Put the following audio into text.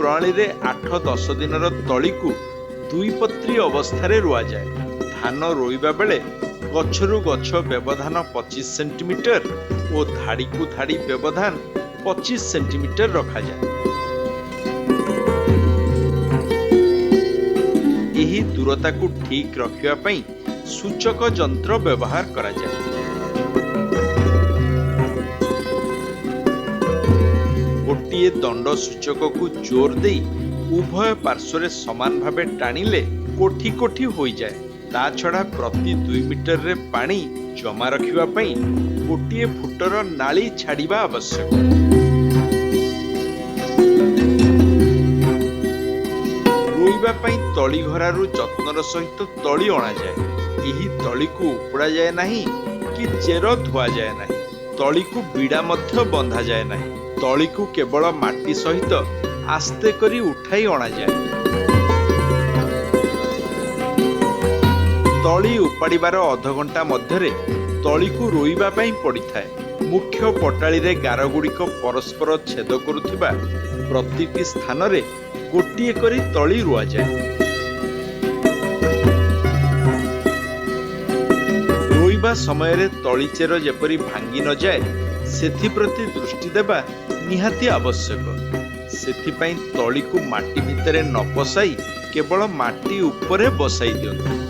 प्रणाली रे 8-10 दिनर तली को दुई पत्री अवस्था रुआ जाए। धान रोइबा बेले गछरु गछ व्यवधान 25 सेंटीमीटर और धाड़ी को धाड़ी व्यवधान 25 सेंटीमीटर रखा जाए। यही दूरता को ठीक रखिया पई सूचक यंत्र व्यवहार करा जाए। गोटिए दंड सूचक को जोर दे उभय पार्श्व समान भावे टाणिले कोठी कोठी हो जाए। ता छड़ा प्रति 2 मीटर रे पानी जमा रखिबा पई गोटिए फुटर नाली छाड़िबा आवश्यक। रोइबा पई तली घरारू जत्नर सहित तली अणा जाए। यही तली को उपड़ा जाए नहीं कि चेर धुआ जाए नहीं। तली को बीड़ा मध्य बंधा जाए नहीं। तली को केवल माटी सहित आस्ते करी उठाई अणा जाए। तली उपाड़िबार अध घंटा मध्यरे तली को रोइबा पई पड़िथाए। मुख्य पटाली रे गार गुड़िक परस्पर छेद करुथिबा प्रतिटी स्थान रे गोटिए करी तली रुआ जाए। रोइबा समय रे तली चेर जेपरी भांगी न जाए सेथि प्रति दृष्टि देबा निहाती आवश्यक। सेथिपाई तली को माटी भितरे न पसाई केवल माटी उपरे बसाई दियंतु।